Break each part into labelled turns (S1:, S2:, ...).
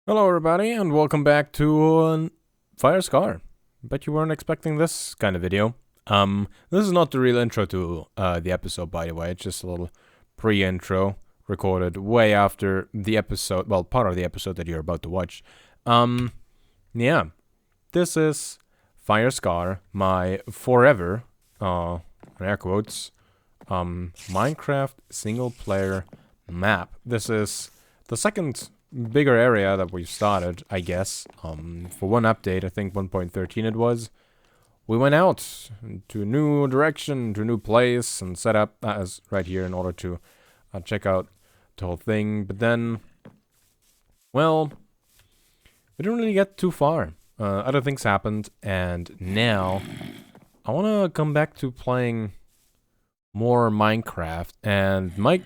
S1: Hello everybody and welcome back to Firescar. Bet you weren't expecting this kind of video. This is not the real intro to the episode, by the way. It's just a little pre-intro recorded way after the episode, well, part of the episode that you're about to watch. Yeah. This is Firescar, my forever, air quotes, Minecraft single player map. This is the second bigger area that we've started, I guess. For one update, I think 1.13 it was, we went out to a new direction, to a new place, and set up as right here in order to check out the whole thing. But then, well, we didn't really get too far. Other things happened, and now I want to come back to playing more Minecraft, and my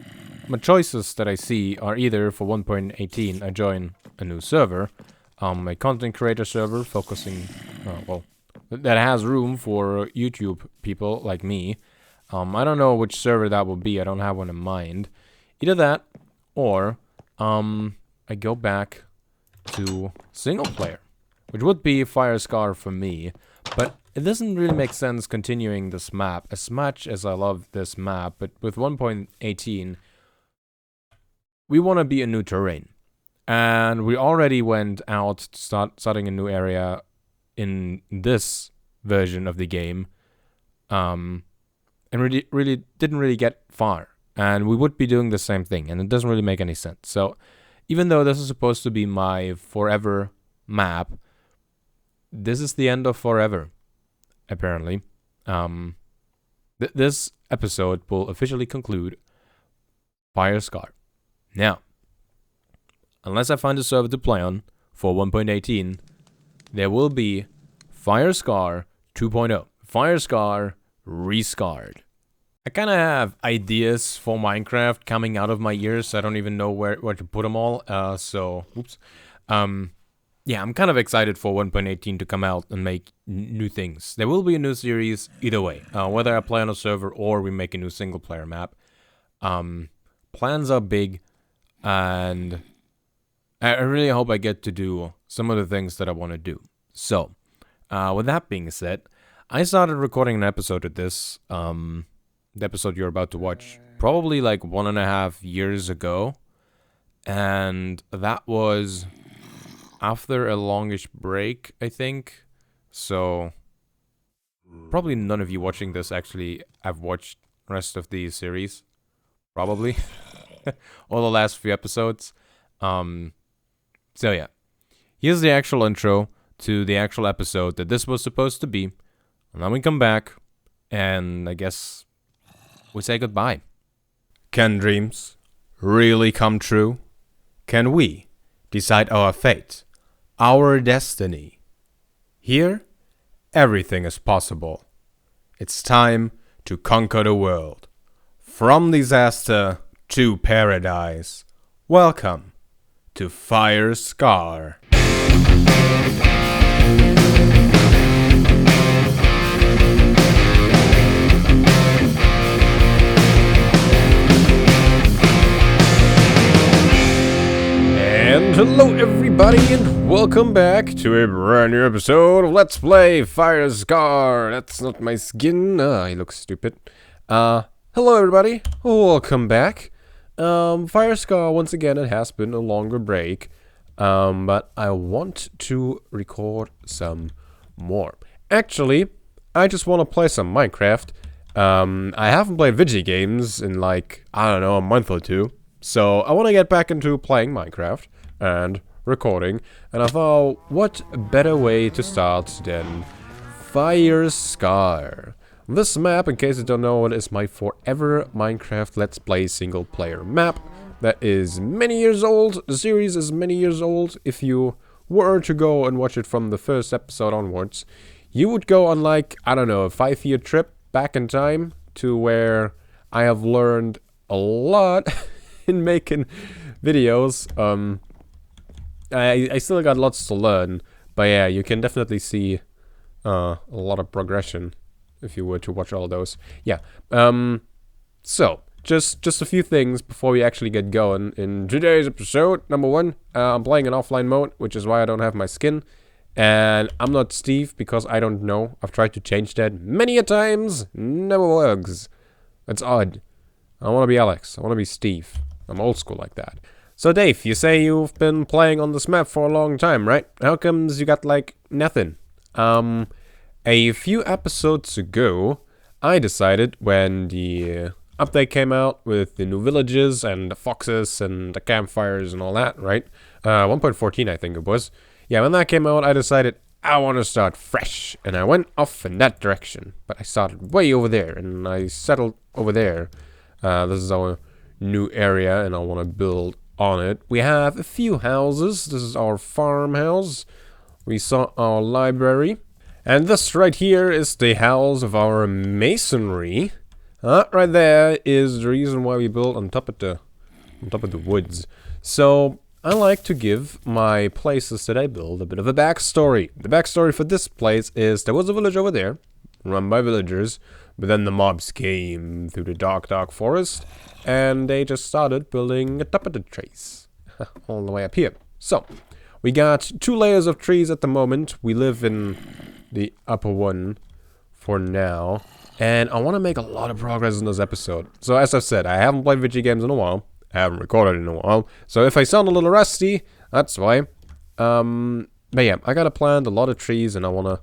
S1: choices that I see are either for 1.18 I join a new server, a content creator server focusing, well, that has room for YouTube people like me. I don't know which server that will be, I don't have one in mind. Either that, or I go back to single player, which would be Firescar for me, but it doesn't really make sense continuing this map as much as I love this map. But with 1.18, we want to be a new terrain, and we already went out to starting a new area in this version of the game, and really didn't really get far, and we would be doing the same thing, and it doesn't really make any sense. So even though this is supposed to be my forever map, this is the end of forever, apparently. This episode will officially conclude Firescar. Now, unless I find a server to play on for 1.18, there will be Firescar 2.0. Firescar Rescarred. I kind of have ideas for Minecraft coming out of my ears. I don't even know where to put them all. Yeah, I'm kind of excited for 1.18 to come out and make new things. There will be a new series either way, whether I play on a server or we make a new single player map. Plans are big. And I really hope I get to do some of the things that I want to do. So, with that being said, I started recording an episode of this, the episode you're about to watch, probably like 1.5 years ago. And that was after a longish break, I think. So, probably none of you watching this actually have watched the rest of the series. Probably. All the last few episodes. So yeah, here's the actual intro to the actual episode that this was supposed to be, and then we come back and I guess we say goodbye. Can dreams really come true? Can we decide our fate, our destiny? Here, everything is possible. It's time to conquer the world. From disaster to paradise. Welcome to Firescar. And hello everybody and welcome back to a brand new episode of Let's Play Firescar. That's not my skin. I look stupid. Hello everybody, welcome back. Firescar, once again, it has been a longer break, but I want to record some more. Actually, I just want to play some Minecraft. I haven't played video games in like, I don't know, a month or two, so I want to get back into playing Minecraft and recording, and I thought, what better way to start than Firescar? This map, in case you don't know it, is my forever Minecraft Let's Play single player map that is many years old. The series is many years old. If you were to go and watch it from the first episode onwards, you would go on like, I don't know, a 5-year trip back in time to where I have learned a lot in making videos. I still got lots to learn, but yeah, you can definitely see a lot of progression if you were to watch all those. Yeah. So, just a few things before we actually get going. In today's episode, number one, I'm playing in offline mode, which is why I don't have my skin. And I'm not Steve because I don't know. I've tried to change that many a times. Never works. It's odd. I want to be Alex. I want to be Steve. I'm old school like that. So Dave, you say you've been playing on this map for a long time, right? How comes you got like nothing? A few episodes ago, I decided when the update came out with the new villages and the foxes and the campfires and all that, right? 1.14 I think it was. Yeah, when that came out, I decided I want to start fresh. And I went off in that direction. But I started way over there and I settled over there. This is our new area and I want to build on it. We have a few houses. This is our farmhouse. We saw our library. And this right here is the house of our masonry. Right there is the reason why we built on top of the woods. So I like to give my places that I build a bit of a backstory. The backstory for this place is there was a village over there, run by villagers, but then the mobs came through the dark forest, and they just started building atop of the trees, all the way up here. So we got 2 layers of trees at the moment. We live in the upper one for now. And I want to make a lot of progress in this episode. So as I've said, I haven't played video games in a while. I haven't recorded in a while. So if I sound a little rusty, that's why. But yeah, I gotta plant a lot of trees and I want to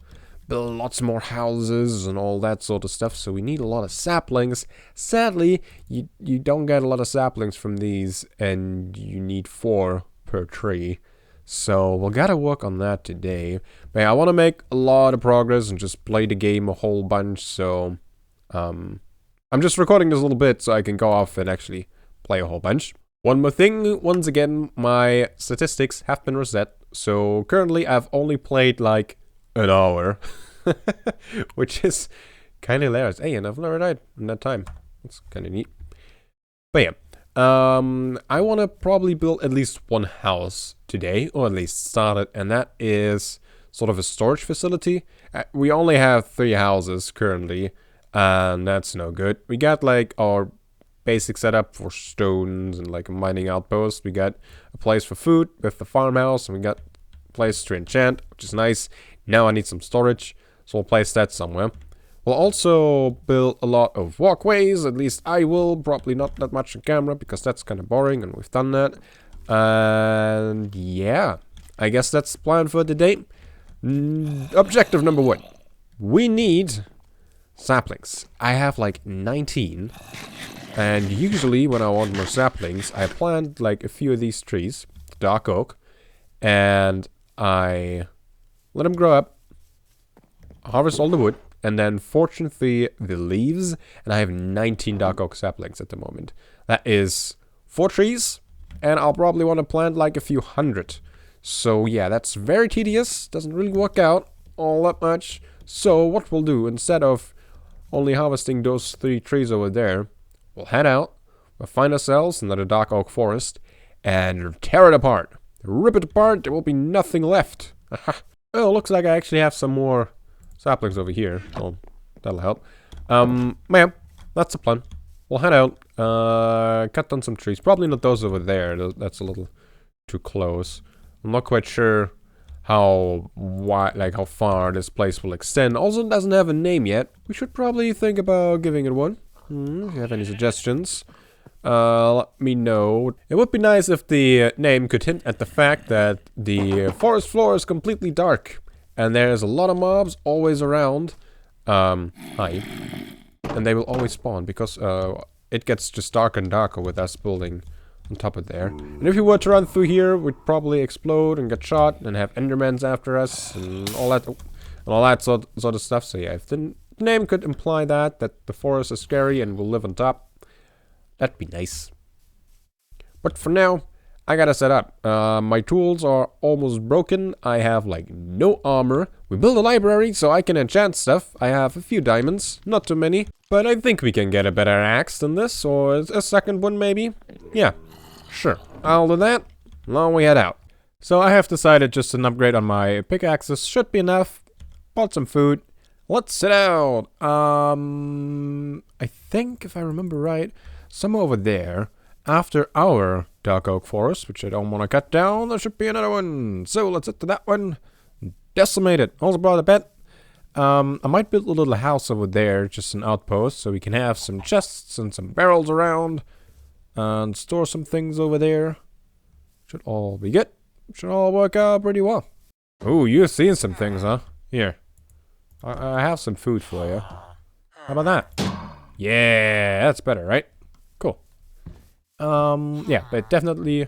S1: build lots more houses and all that sort of stuff. So we need a lot of saplings. Sadly, you don't get a lot of saplings from these and you need 4 per tree. So we'll gotta work on that today. But yeah, I want to make a lot of progress and just play the game a whole bunch. So I'm just recording this a little bit so I can go off and actually play a whole bunch. One more thing, once again, my statistics have been reset. So currently I've only played like an hour, which is kind of hilarious. Hey, and I've never died in that time. That's kind of neat. But yeah, I want to probably build at least 1 house today, or at least start it, and that is sort of a storage facility. We only have 3 houses currently, and that's no good. We got like our basic setup for stones and like a mining outpost. We got a place for food with the farmhouse, and we got a place to enchant, which is nice. Now I need some storage, so we'll place that somewhere. We'll also build a lot of walkways, at least I will. Probably not that much on camera, because that's kind of boring, and we've done that. And yeah, I guess that's the plan for the day. Objective number 1. We need saplings. I have like 19. And usually when I want more saplings, I plant like a few of these trees, dark oak, and I let them grow up, harvest all the wood, and then fortunately the leaves, and I have 19 dark oak saplings at the moment. That is 4 trees, and I'll probably want to plant like a few hundred. So yeah, that's very tedious, doesn't really work out all that much. So what we'll do, instead of only harvesting those 3 trees over there, we'll head out, we'll find ourselves another dark oak forest, and tear it apart. Rip it apart, there will be nothing left. Oh, looks like I actually have some more saplings over here. Oh, that'll help. Yeah, that's the plan. We'll head out, cut down some trees. Probably not those over there, that's a little too close. I'm not quite sure how wide, like how far this place will extend. Also, it doesn't have a name yet. We should probably think about giving it one. If you have any suggestions, let me know. It would be nice if the name could hint at the fact that the forest floor is completely dark and there's a lot of mobs always around. Hi. And they will always spawn because it gets just darker and darker with us building on top of there. And if you were to run through here, we'd probably explode and get shot and have endermans after us and all that sort of stuff. So yeah, if the name could imply that the forest is scary and we'll live on top, that'd be nice. But for now, I gotta set up. My tools are almost broken. I have like no armor. We built a library so I can enchant stuff. I have a few diamonds, not too many, but I think we can get a better axe than this, or a second one maybe. Yeah, sure, I'll do that. Now we head out. So I have decided just an upgrade on my pickaxes should be enough. Bought some food. Let's set out. I think if I remember right, somewhere over there, after our dark oak forest, which I don't want to cut down, there should be another one. So let's hit to that one. Decimate it. Also brought a bed. I might build a little house over there, just an outpost, so we can have some chests and some barrels around, and store some things over there. Should all be good. Should all work out pretty well. Oh, you've seen some things, huh? Here. I have some food for you. How about that? Yeah, that's better, right? Cool. Yeah, but definitely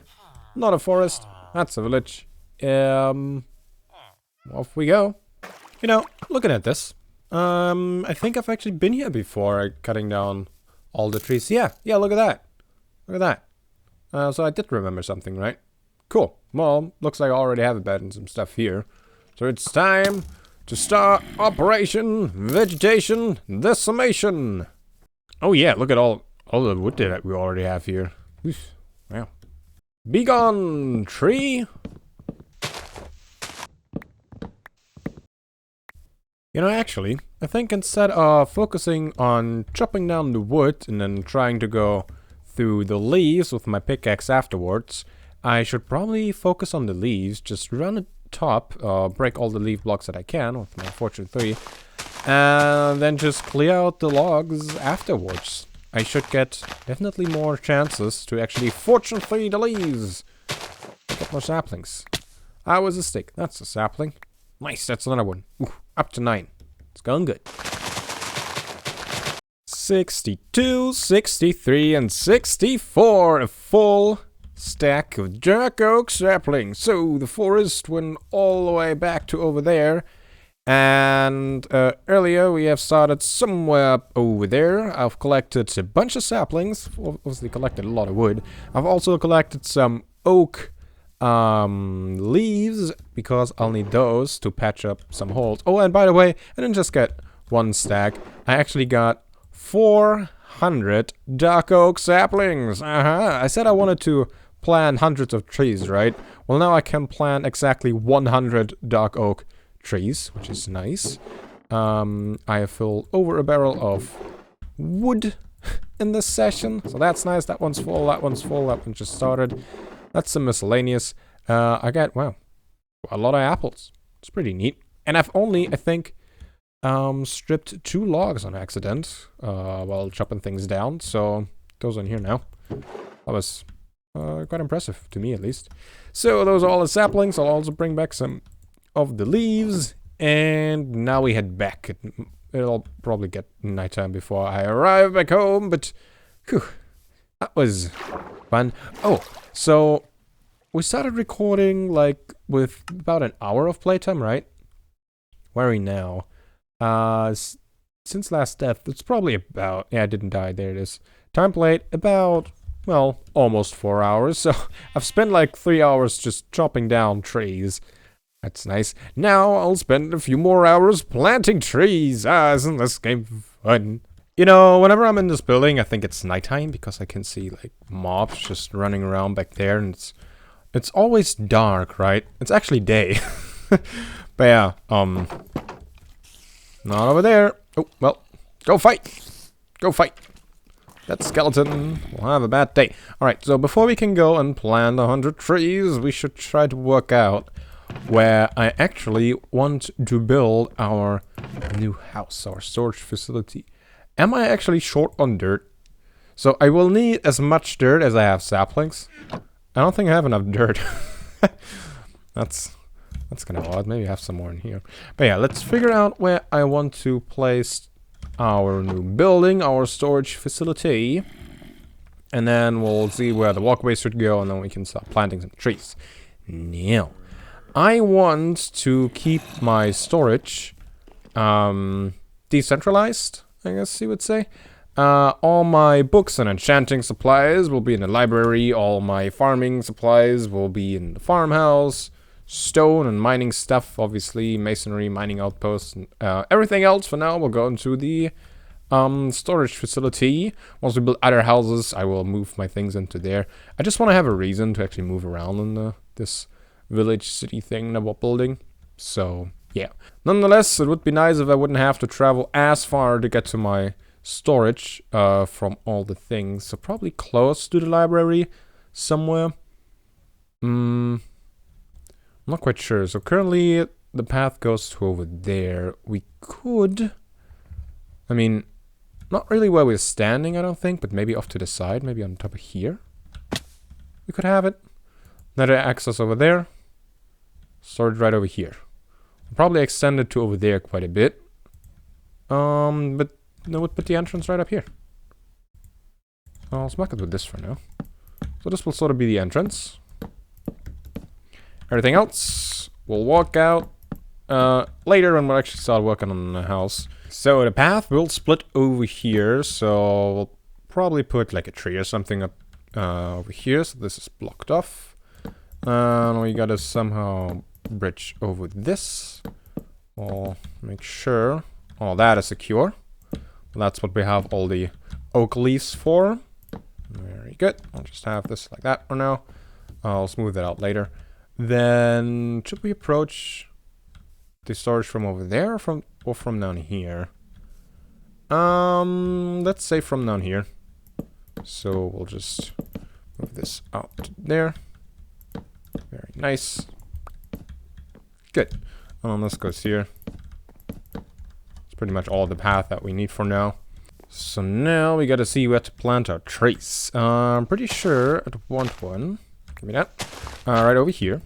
S1: not a forest. That's a village. Off we go. You know, looking at this, I think I've actually been here before, cutting down all the trees. Yeah, look at that. Look at that. So I did remember something, right? Cool. Well, looks like I already have a bed and some stuff here. So it's time to start Operation Vegetation Decimation. Oh yeah, look at all the wood that we already have here. Oof, wow. Be gone, tree! You know, actually, I think instead of focusing on chopping down the wood and then trying to go through the leaves with my pickaxe afterwards, I should probably focus on the leaves, just run the top, break all the leaf blocks that I can with my Fortune 3, and then just clear out the logs afterwards. I should get definitely more chances to actually Fortune 3 the leaves. Get more saplings. I was a stick. That's a sapling. Nice, that's another one. Ooh, up to 9. It's going good. 62, 63, and 64. A full stack of dark oak saplings. So the forest went all the way back to over there. And earlier we have started somewhere over there. I've collected a bunch of saplings. Obviously collected a lot of wood. I've also collected some oak leaves, because I'll need those to patch up some holes. Oh, and by the way, I didn't just get one stack. I actually got 400 dark oak saplings. I said I wanted to plant hundreds of trees, right? Well, now I can plant exactly 100 dark oak trees, which is nice. I have filled over a barrel of wood in this session, so that's nice. That one's full, that one's full, that one just started. That's some miscellaneous. I got, wow, a lot of apples. It's pretty neat. And I've only, I think, stripped 2 logs on accident while chopping things down. So, those on here now. That was quite impressive, to me at least. So, those are all the saplings. I'll also bring back some of the leaves. And now we head back. It'll probably get nighttime before I arrive back home, but whew, that was fun. Oh, so we started recording like with about an hour of playtime, right? Where are we now? Since last death, it's probably about, yeah, I didn't die, there it is. Time played about, well, almost 4 hours, so I've spent like 3 hours just chopping down trees. That's nice. Now I'll spend a few more hours planting trees. Isn't this game fun? You know, whenever I'm in this building, I think it's nighttime because I can see like mobs just running around back there, and it's always dark, right? It's actually day. But yeah, not over there. Oh, well, go fight. Go fight. That skeleton will have a bad day. Alright, so before we can go and plant 100 trees, we should try to work out where I actually want to build our new house, our storage facility. Am I actually short on dirt? So I will need as much dirt as I have saplings. I don't think I have enough dirt. That's kind of odd. Maybe I have some more in here. But yeah, let's figure out where I want to place our new building, our storage facility. And then we'll see where the walkways should go, and then we can start planting some trees. Now, I want to keep my storage decentralized, I guess you would say. All my books and enchanting supplies will be in the library. All my farming supplies will be in the farmhouse. Stone and mining stuff, obviously, masonry, mining outposts, and everything else for now will go into the storage facility. Once we build other houses, I will move my things into there. I just want to have a reason to actually move around in this village city thing that we're building. So yeah, nonetheless, it would be nice if I wouldn't have to travel as far to get to my storage from all the things. So probably close to the library somewhere. I'm not quite sure. So currently the path goes to over there. We could... I mean, not really where we're standing, I don't think, but maybe off to the side, maybe on top of here. We could have it. Another access over there. Storage right over here. Probably extend it to over there quite a bit. But no, we'll put the entrance right up here. I'll smack it with this for now. So this will sort of be the entrance. Everything else, we'll walk out later when we'll actually start working on the house. So the path will split over here, so we'll probably put like a tree or something up over here, so this is blocked off. And we gotta somehow bridge over this. We'll make sure all that is secure. That's what we have all the oak leaves for. Very good. I'll just have this like that for now. I'll smooth it out later. Then should we approach the storage from over there or from down here? Let's say from down here. So we'll just move this out to there. Very nice. Good. This goes here. It's pretty much all the path that we need for now. So now we gotta see where to plant our trees. I'm pretty sure I'd want one. Give me that. Right over here.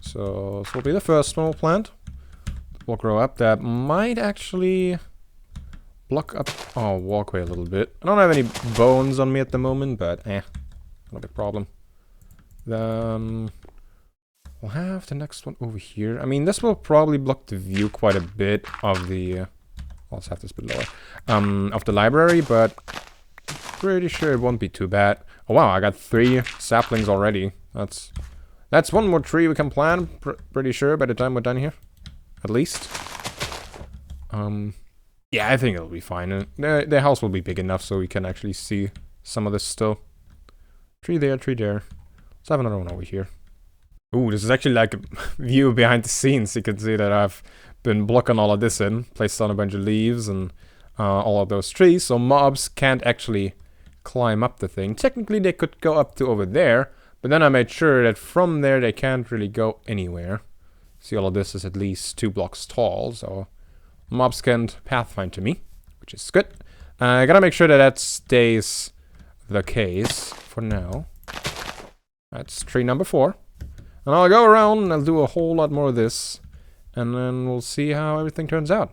S1: So this will be the first one we'll plant. Will grow up. That might actually block up our walkway a little bit. I don't have any bones on me at the moment, but not a big problem. Then we'll have the next one over here. I mean, this will probably block the view quite a bit of the... I'll also have this below. Of the library, but pretty sure it won't be too bad. Oh wow, I got 3 saplings already. That's one more tree we can plant, pretty sure, by the time we're done here. At least. Yeah, I think it'll be fine. The house will be big enough so we can actually see some of this still. Tree there, tree there. Let's have another one over here. Ooh, this is actually like a view behind the scenes. You can see that I've been blocking all of this in. Placed on a bunch of leaves and all of those trees. So mobs can't actually climb up the thing. Technically, they could go up to over there. But then I made sure that from there, they can't really go anywhere. See, all of this is at least 2 blocks tall. So mobs can't pathfind to me, which is good. I gotta make sure that that stays the case for now. That's tree number 4. And I'll go around and I'll do a whole lot more of this. And then we'll see how everything turns out.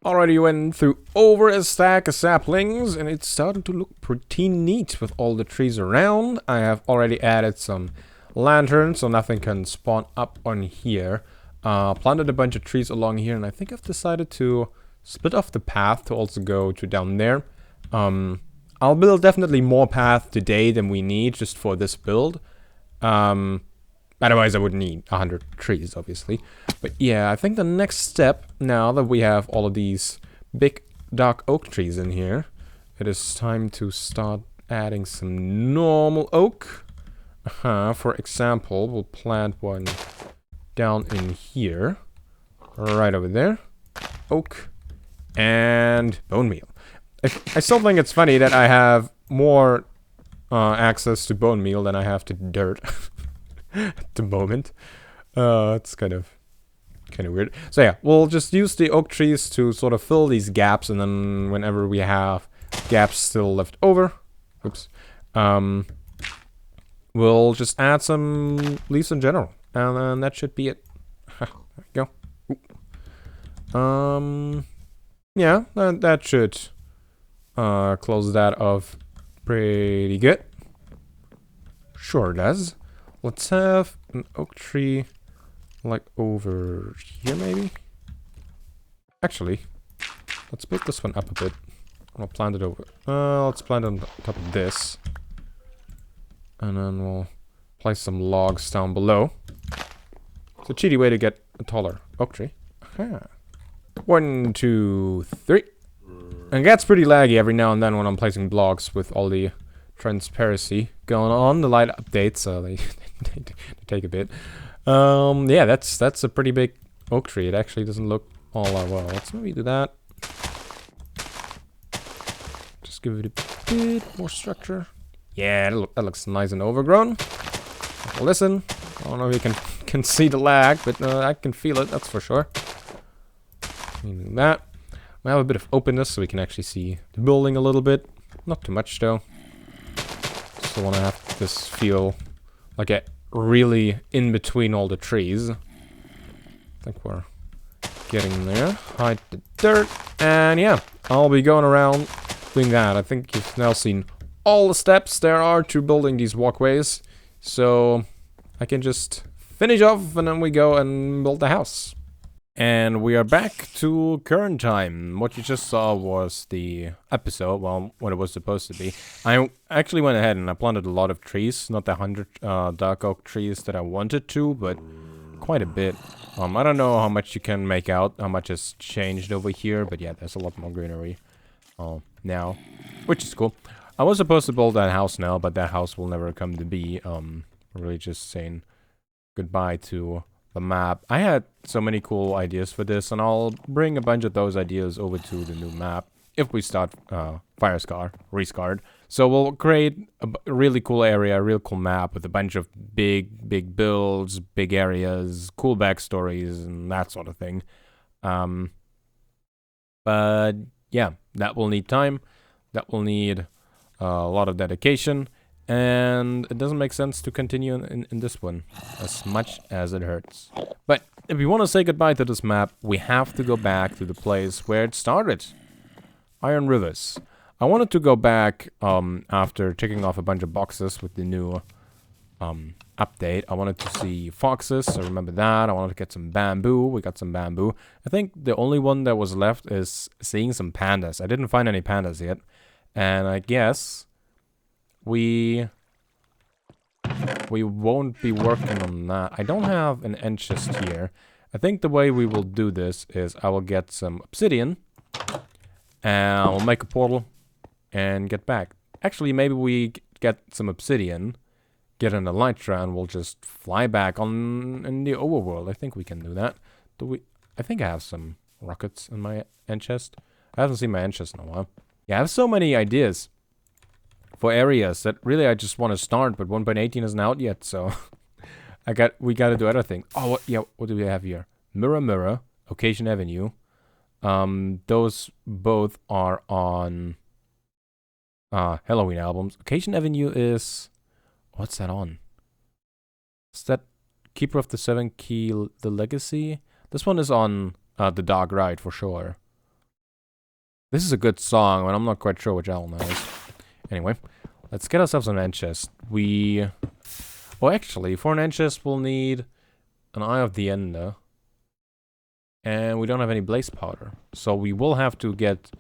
S1: Already went through over a stack of saplings. And it's starting to look pretty neat with all the trees around. I have already added some lanterns so nothing can spawn up on here. Planted a bunch of trees along here. And I think I've decided to split off the path to also go to down there. I'll build definitely more path today than we need just for this build. Otherwise I would need 100 trees, obviously. But yeah, I think the next step, now that we have all of these big dark oak trees in here, it is time to start adding some normal oak. For example, we'll plant one down in here. Right over there. Oak. And bone meal. I still think it's funny that I have more access to bone meal than I have to dirt. At the moment. It's kind of weird. So yeah, we'll just use the oak trees to sort of fill these gaps, and then whenever we have gaps still left over, oops, we'll just add some leaves in general, and then that should be it. There we go. Ooh. Yeah, that should close that off pretty good. Sure does. Let's have an oak tree like over here maybe. Actually, let's build this one up a bit. I'll plant it over. Let's plant it on top of this. And then we'll place some logs down below. It's a cheaty way to get a taller oak tree. Aha. 1, 2, 3. And it gets pretty laggy every now and then when I'm placing blocks with all the transparency going on. The light updates, so they take a bit. Yeah, that's a pretty big oak tree. It actually doesn't look all that well. Let's maybe do that. give it a bit more structure. Yeah, that looks nice and overgrown. Listen, I don't know if you can see the lag, but I can feel it, that's for sure. That. We have a bit of openness so we can actually see the building a little bit. Not too much though. Still want to have this feel like a really in between all the trees. I think we're getting there. Hide the dirt. And yeah, I'll be going around doing that. I think you've now seen all the steps there are to building these walkways. So I can just finish off and then we go and build the house. And we are back to current time. What you just saw was the episode, well, what it was supposed to be. I actually went ahead and I planted a lot of trees, not the 100 dark oak trees that I wanted to, but quite a bit. I don't know how much you can make out, how much has changed over here, but yeah, there's a lot more greenery now, which is cool. I was supposed to build that house now, but that house will never come to be. Really just saying goodbye to the map. I had so many cool ideas for this, and I'll bring a bunch of those ideas over to the new map if we start Firescar, Rescarred. So we'll create a really cool area, a real cool map with a bunch of big builds, big areas, cool backstories, and that sort of thing. But yeah, that will need time. That will need a lot of dedication. And it doesn't make sense to continue in this one, as much as it hurts. But if we want to say goodbye to this map, we have to go back to the place where it started. Iron Rivers. I wanted to go back after ticking off a bunch of boxes with the new update. I wanted to see foxes, I remember that. I wanted to get some bamboo. We got some bamboo. I think the only one that was left is seeing some pandas. I didn't find any pandas yet. And I guess we won't be working on that. I don't have an end chest here. I think the way we will do this is I will get some obsidian and I'll make a portal and get back. Actually, maybe we get some obsidian, get an elytra, and we'll just fly back in the overworld. I think we can do that. I think I have some rockets in my end chest. I haven't seen my end chest in a while. Yeah, I have so many ideas for areas that really I just want to start, but 1.18 isn't out yet, so we gotta do other things. Oh, what do we have here? Mirror, Occasion Avenue. Those both are on Halloween albums. Occasion Avenue is, what's that on? Is that Keeper of the Seven Key, The Legacy? This one is on The Dark Ride for sure. This is a good song, but I'm not quite sure which album that is. Anyway, let's get ourselves an end chest. Well, actually, for an end chest, we'll need an Eye of the Ender. And we don't have any blaze powder. So we will have to get,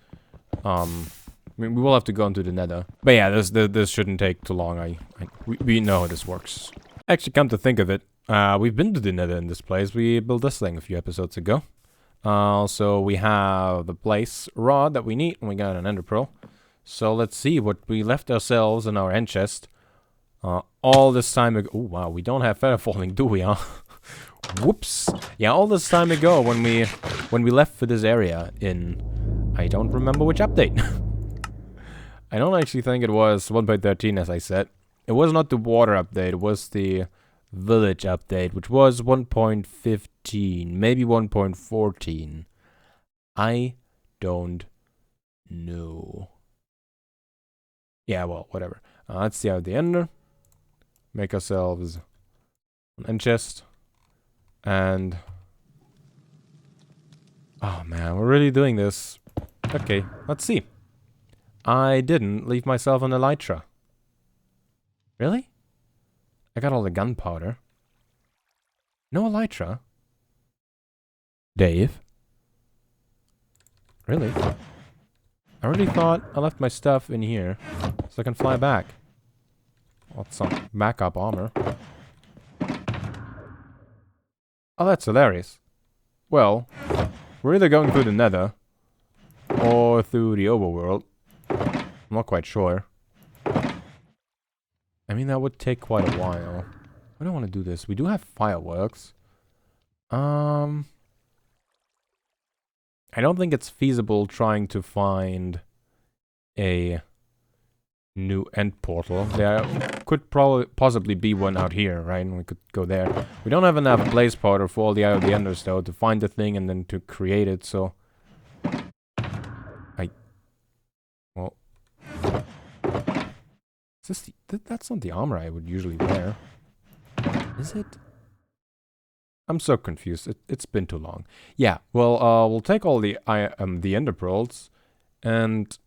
S1: we will have to go into the nether. But yeah, this shouldn't take too long. We know how this works. Actually, come to think of it, we've been to the nether in this place. We built this thing a few episodes ago. So we have the blaze rod that we need, and we got an ender pearl. So let's see what we left ourselves in our end chest all this time ago. Oh, wow, we don't have feather falling, do we, huh? Whoops. Yeah, all this time ago when we left for this area in, I don't remember which update. I don't actually think it was 1.13 as I said. It was not the water update, it was the village update, which was 1.15, maybe 1.14. I don't know. Yeah, well, whatever. Let's see how the ender. Make ourselves an end chest. And oh man, we're really doing this. Okay, let's see. I didn't leave myself an elytra. Really? I got all the gunpowder. No elytra? Dave? Really? I really thought I left my stuff in here so I can fly back. What's some backup armor? Oh, that's hilarious. Well, we're either going through the nether or through the overworld. I'm not quite sure. I mean, that would take quite a while. I don't want to do this. We do have fireworks. I don't think it's feasible trying to find a new end portal. There could probably possibly be one out here, right? And we could go there. We don't have enough blaze powder for all the Eye of the Enders, though, to find the thing and then to create it, so... Well... Is this the... That's not the armor I would usually wear. Is it? I'm so confused. It's been too long. Yeah, well, we'll take all the Ender Pearls, and...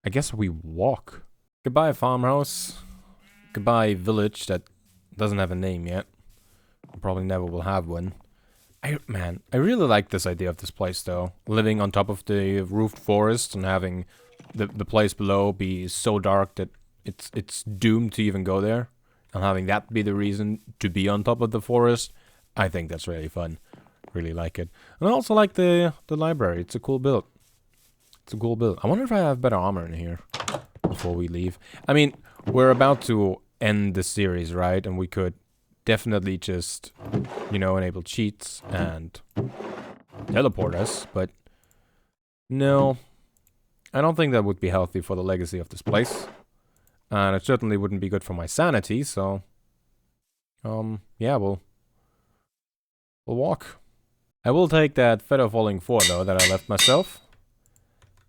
S1: I guess we walk. Goodbye, farmhouse. Goodbye, village that doesn't have a name yet. Probably never will have one. Man, I really like this idea of this place, though. Living on top of the roofed forest and having the place below be so dark that it's doomed to even go there. And having that be the reason to be on top of the forest. I think that's really fun. Really like it. And I also like the library. It's a cool build. It's a cool build. I wonder if I have better armor in here before we leave. I mean, we're about to end the series, right? And we could definitely just, you know, enable cheats and teleport us. But no, I don't think that would be healthy for the legacy of this place. And it certainly wouldn't be good for my sanity, so... yeah, we'll walk. I will take that Feather Falling 4, though, that I left myself.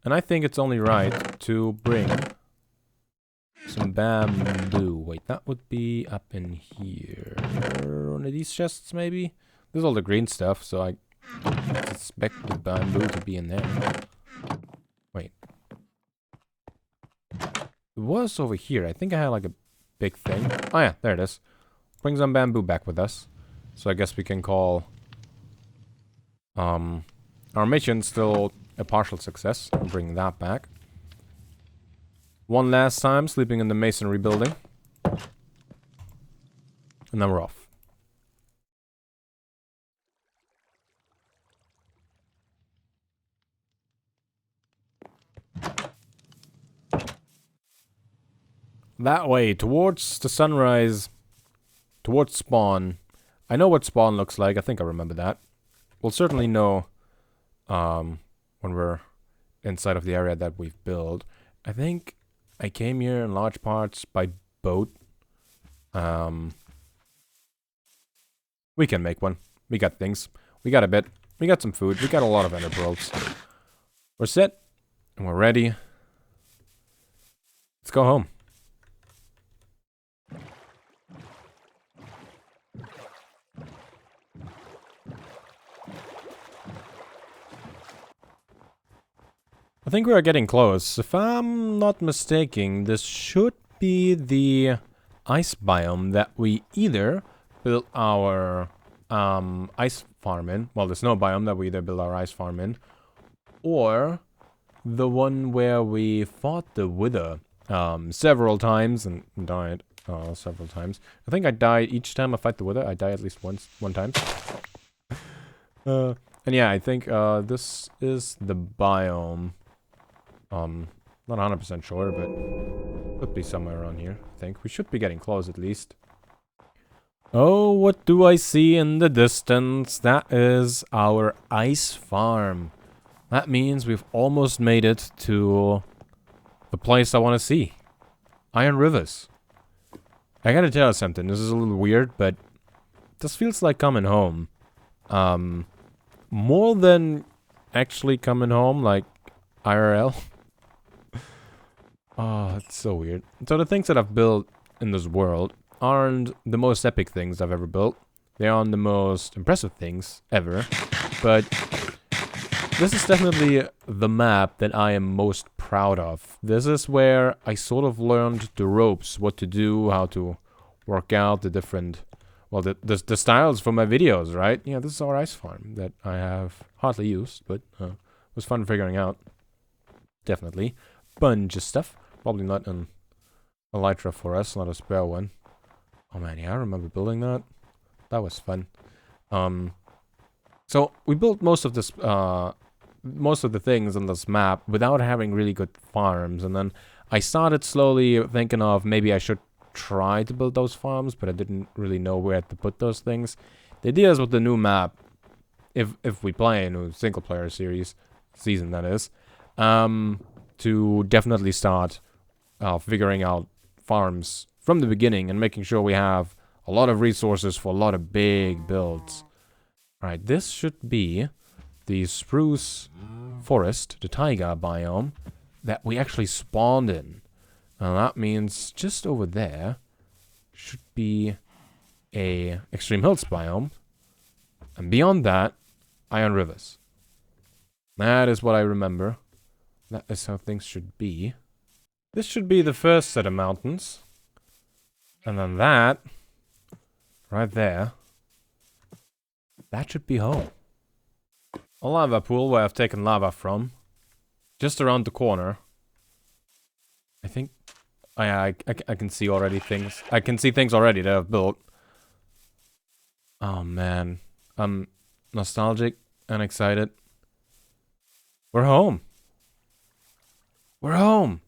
S1: And I think it's only right to bring some bamboo. Wait, that would be up in here. One of these chests, maybe? There's all the green stuff, so I suspect the bamboo to be in there. Wait. It was over here. I think I had like a big thing. Oh yeah, there it is. Bring some bamboo back with us. So I guess we can call our mission still a partial success. I'll bring that back. One last time, sleeping in the masonry building. And then we're off. That way, towards the sunrise, towards spawn. I know what spawn looks like, I think I remember that. We'll certainly know when we're inside of the area that we've built. I think I came here in large parts by boat. We can make one. We got things. We got a bit. We got some food. We got a lot of ender pearls. We're set. And we're ready. Let's go home. I think we're getting close. If I'm not mistaken, this should be the ice biome that we either built our ice farm in. Well, the snow biome that we either built our ice farm in. Or the one where we fought the Wither several times and died several times. I think I died each time I fight the Wither. I die at least one time. And yeah, I think this is the biome. Not 100% sure, but could be somewhere around here, I think. We should be getting close at least. Oh, what do I see in the distance? That is our ice farm. That means we've almost made it to the place I want to see. Iron Rivers. I gotta tell you something, this is a little weird, but this feels like coming home. More than actually coming home, like IRL. Oh, it's so weird. So the things that I've built in this world aren't the most epic things I've ever built. They aren't the most impressive things ever. But this is definitely the map that I am most proud of. This is where I sort of learned the ropes, what to do, how to work out the different, well, the styles for my videos, right? Yeah, this is our ice farm that I have hardly used, but it was fun figuring out. Definitely. Bunch of stuff. Probably not an elytra for us, not a spare one. Oh man, yeah, I remember building that. That was fun. So we built most of this, most of the things on this map without having really good farms, and then I started slowly thinking of maybe I should try to build those farms, but I didn't really know where to put those things. The idea is with the new map, if we play a new single player season that is, to definitely start figuring out farms from the beginning and making sure we have a lot of resources for a lot of big builds. Alright, this should be the spruce forest, the taiga biome, that we actually spawned in. And that means just over there should be a extreme hills biome. And beyond that, iron rivers. That is what I remember. That is how things should be. This should be the first set of mountains. And then that, right there, that should be home. A lava pool where I've taken lava from. Just around the corner. I think I can see already things. I can see things already that I've built. Oh man. I'm nostalgic and excited. We're home. We're home.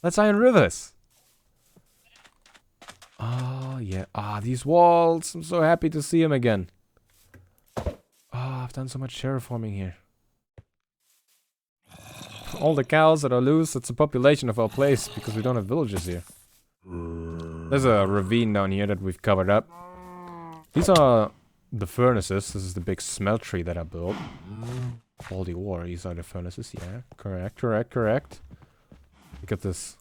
S1: That's Iron Rivers. Oh yeah. Ah, these walls. I'm so happy to see them again. Ah, I've done so much terraforming here. All the cows that are loose, it's the population of our place because we don't have villages here. There's a ravine down here that we've covered up. These are the furnaces. This is the big smeltery that I built. All the ore, these are the furnaces. Yeah, correct. We got this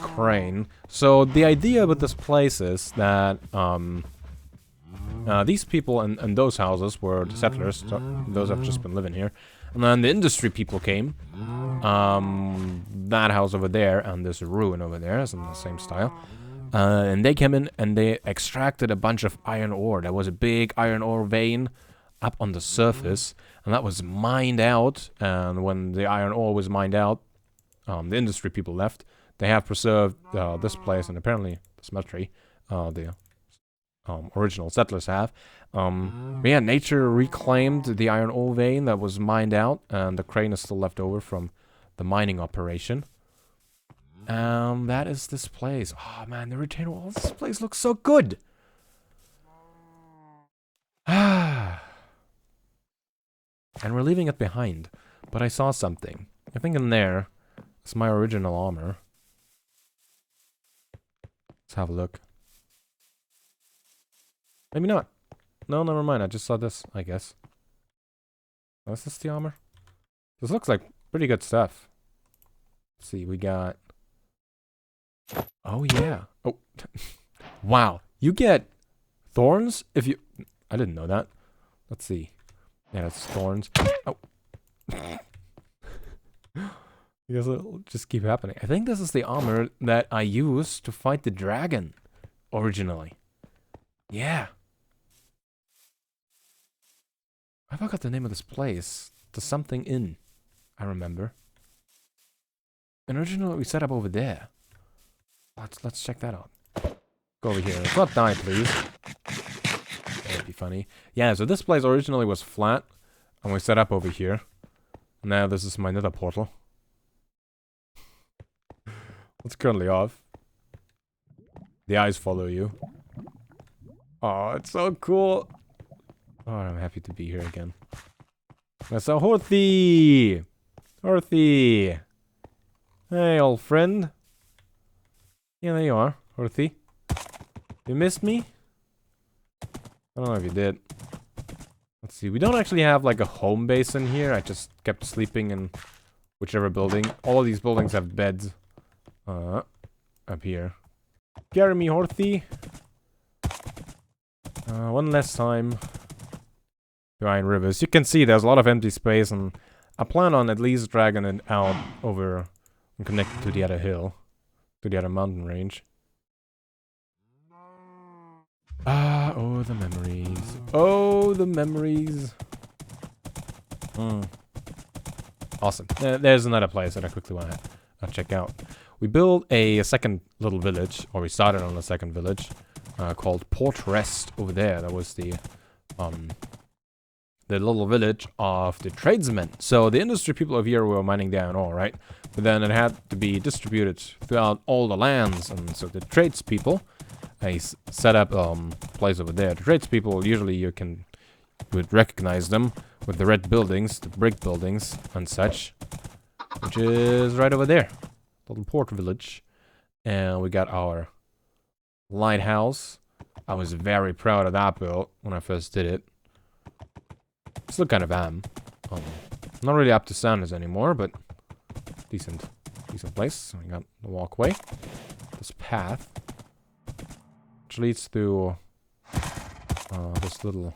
S1: crane. So the idea with this place is that these people and those houses were the settlers. So those have just been living here. And then the industry people came. That house over there and this ruin over there is in the same style. And they came in and they extracted a bunch of iron ore. There was a big iron ore vein up on the surface. And that was mined out. And when the iron ore was mined out, the industry people left. They have preserved this place and apparently the smeltery, the original settlers have. Yeah, nature reclaimed the iron ore vein that was mined out, and the crane is still left over from the mining operation. That is this place. Oh man, the retaining walls. This place looks so good. And we're leaving it behind. But I saw something. I think in there is my original armor. Let's have a look. Maybe not. No, never mind. I just saw this, I guess. Oh, is this the armor? This looks like pretty good stuff. Let's see, we got... Oh, yeah. Oh. Wow. You get thorns if you... I didn't know that. Let's see. Yeah, that's thorns. Oh. I guess it'll just keep happening. I think this is the armor that I used to fight the dragon originally. Yeah. I forgot the name of this place. The something inn, I remember. And originally we set up over there. Let's check that out. Go over here. Let's not die, please. That would be funny. Yeah, so this place originally was flat, and we set up over here. Now this is my nether portal. It's currently off. The eyes follow you. Oh, it's so cool. Oh, I'm happy to be here again. That's a Horthy! Horthy! Hey, old friend. Yeah, there you are, Horthy. You missed me? I don't know if you did. Let's see, we don't actually have like a home base in here. I just kept sleeping in whichever building. All of these buildings have beds. Up here. Carry me, Horthy. One last time. Iron Rivers. You can see there's a lot of empty space, and I plan on at least dragging it out over and connect to the other hill, to the other mountain range. Ah, oh, the memories. Oh, the memories. Awesome. There's another place that I quickly want to check out. We built a second little village, or we started on a second village, called Port Rest over there. That was the little village of the tradesmen. So the industry people over here were mining the iron ore, right? But then it had to be distributed throughout all the lands, and so the tradespeople, I set up place over there. The tradespeople, usually you would recognize them with the red buildings, the brick buildings and such, which is right over there. little port village. And we got our lighthouse. I was very proud of that build when I first did it. Still kind of am. Not really up to standards anymore, but decent place. So we got the walkway. This path, which leads to this little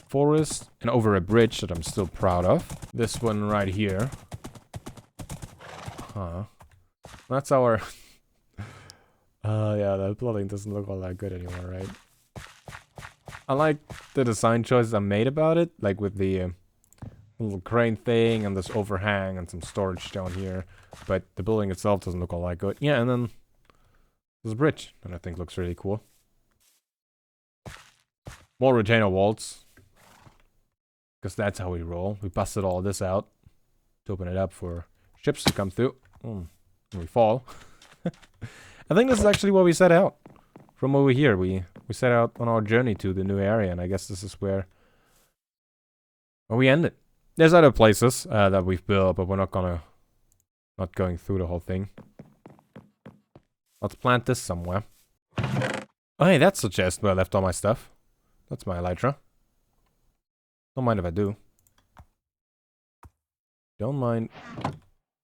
S1: forest and over a bridge that I'm still proud of. This one right here. That's our... yeah, that building doesn't look all that good anymore, right? I like the design choices I made about it, like with the little crane thing and this overhang and some storage down here. But the building itself doesn't look all that good. Yeah, and then there's a bridge that I think looks really cool. More retainer walls. Because that's how we roll. We busted all this out to open it up for ships to come through. And we fall. I think this is actually where we set out. From over here, we set out on our journey to the new area, and I guess this is where we ended. There's other places that we've built, but we're not going through the whole thing. Let's plant this somewhere. Oh, hey, that's the chest where I left all my stuff. That's my elytra. Don't mind if I do. Don't mind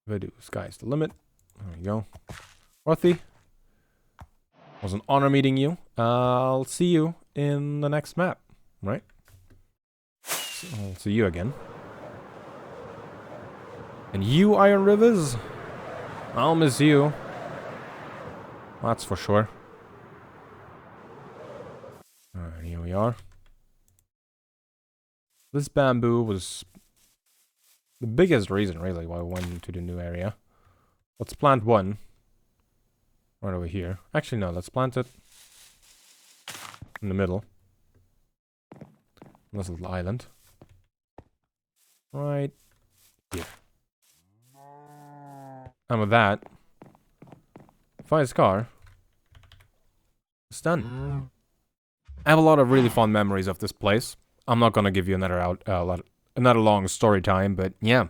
S1: if I do. Sky's the limit. There we go. Orthy. It was an honor meeting you. I'll see you in the next map, right? So I'll see you again. And you, Iron Rivers, I'll miss you. That's for sure. Alright, here we are. This bamboo was the biggest reason, really, why we went into the new area. Let's plant one. Right over here. Actually, no, let's plant it in the middle. This little island. Right here. And with that, Firescar is done. I have a lot of really fond memories of this place. I'm not gonna give you another long story time, but yeah.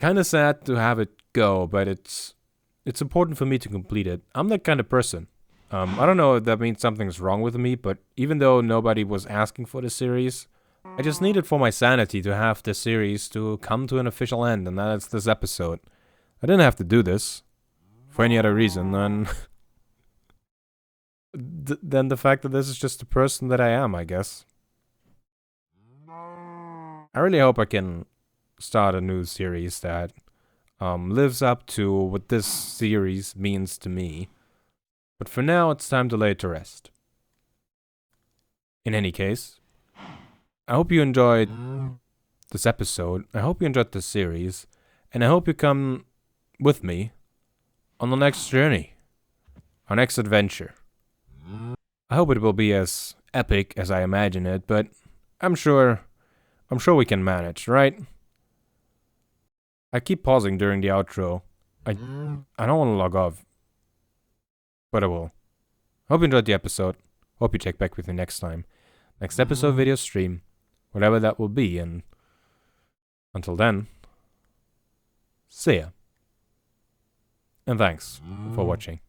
S1: Kinda sad to have it go, but it's important for me to complete it. I'm that kind of person. I don't know if that means something's wrong with me, but even though nobody was asking for the series, I just needed for my sanity to have this series to come to an official end, and that's this episode. I didn't have to do this for any other reason than than the fact that this is just the person that I am, I guess. I really hope I can start a new series that lives up to what this series means to me. But for now, it's time to lay it to rest. In any case, I hope you enjoyed this episode. I hope you enjoyed this series. And I hope you come with me on the next journey. Our next adventure. I hope it will be as epic as I imagine it, but I'm sure we can manage, right? I keep pausing during the outro. I don't want to log off. But I will. Hope you enjoyed the episode. Hope you check back with me next time. Next episode, video, stream. Whatever that will be. And until then, see ya. And thanks for watching.